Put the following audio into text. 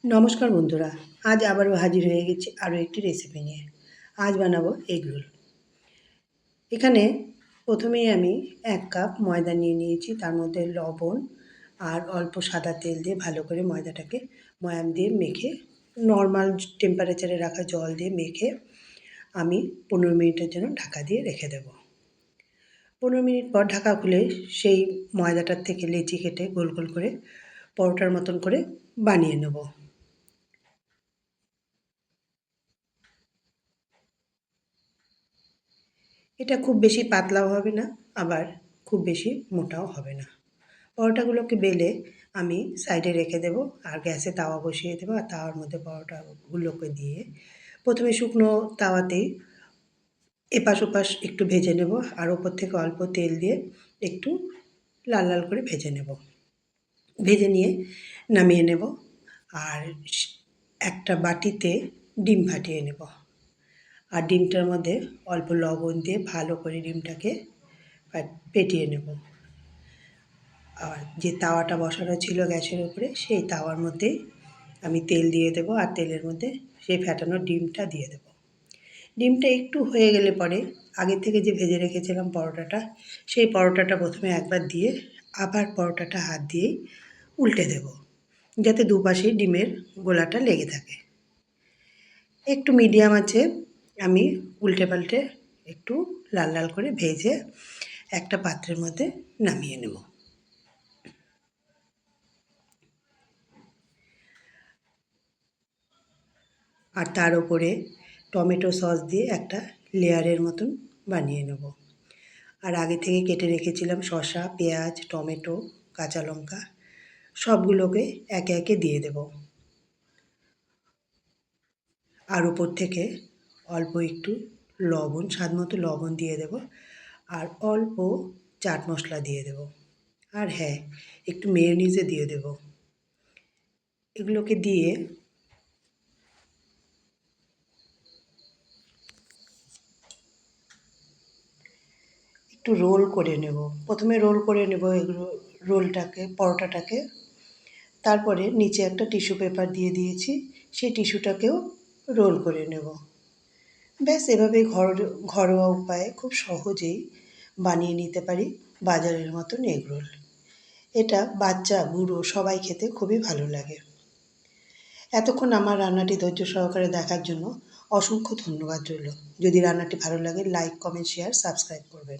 নমস্কার বন্ধুরা, আজ আবারও হাজির হয়ে গেছি আরও একটি রেসিপি নিয়ে। আজ বানাবো এগ রোল। এখানে প্রথমেই আমি 1 কাপ ময়দা নিয়ে নিয়েছি, তার মধ্যে লবণ আর অল্প সাদা তেল দিয়ে ভালো করে ময়দাটাকে ময়াম দিয়ে মেখে নর্মাল টেম্পারেচারে রাখা জল দিয়ে মেখে আমি 15 মিনিটের জন্য ঢাকা দিয়ে রেখে দেব। 15 মিনিট পর ঢাকা খুলে সেই ময়দাটার থেকে লেচি কেটে গোল গোল করে পরোটার মতন করে বানিয়ে নেব। এটা খুব বেশি পাতলাও হবে না, আবার খুব বেশি মোটাও হবে না। পরোটাগুলোকে বেলে আমি সাইডে রেখে দেবো আর গ্যাসে তাওয়া বসিয়ে দেবো আর তাওয়ার মধ্যে পরোটাগুলোকে দিয়ে প্রথমে শুকনো তাওয়াতেই এপাশ ওপাশ একটু ভেজে নেব আর ওপর থেকে অল্প তেল দিয়ে একটু লাল লাল করে ভেজে নেব। ভেজে নিয়ে নামিয়ে নেব আর একটা বাটিতে ডিম ফাটিয়ে নেব আর ডিমটার মধ্যে অল্প লবণ দিয়ে ভালো করে ডিমটাকে ফেটিয়ে নেব। আর যে তাওয়াটা বসানো ছিল গ্যাসের উপরে সেই তাওয়ার মধ্যেই আমি তেল দিয়ে দেবো আর তেলের মধ্যে সেই ফেটানো ডিমটা দিয়ে দেবো। ডিমটা একটু হয়ে গেলে পরে আগে থেকে যে ভেজে রেখেছিলাম পরোটাটা, সেই পরোটাটা প্রথমে একবার দিয়ে আবার পরোটাটা হাত দিয়েই উল্টে দেব, যাতে দুপাশেই ডিমের গোলাটা লেগে থাকে। একটু মিডিয়াম আঁচে আমি উল্টে পাল্টে একটু লাল লাল করে ভেজে একটা পাত্রের মধ্যে নামিয়ে নেব। আর তার ওপরে টমেটো সস দিয়ে একটা লেয়ারের মতন বানিয়ে নেব। আর আগে থেকে কেটে রেখেছিলাম শসা, পেঁয়াজ, টমেটো, কাঁচা লঙ্কা, সবগুলোকে একে একে দিয়ে দেব। আর উপর থেকে অল্প একটু লবণ, স্বাদ মতো লবণ দিয়ে দেব আর অল্প চাট মশলা দিয়ে দেব। আর হ্যাঁ, একটু মেয়োনিজও দিয়ে দেব। এগুলোকে দিয়ে একটু রোল করে নেব। প্রথমে রোল করে নেব এগুলো, পরোটাটাকে। তারপরে নিচে একটা টিস্যু পেপার দিয়ে দিয়েছি, সেই টিস্যুটাকেও রোল করে নেব। ব্যাস এভাবেই ঘরোয়া উপায়ে খুব সহজেই বানিয়ে নিতে পারি বাজারের মতন এগ রোল। এটা বাচ্চা বুড়ো সবাই খেতে খুবই ভালো লাগে। এতক্ষণ আমার রান্নাটি ধৈর্য সহকারে দেখার জন্য অসংখ্য ধন্যবাদ রইল। যদি রান্নাটি ভালো লাগে লাইক, কমেন্ট, শেয়ার, সাবস্ক্রাইব করবেন।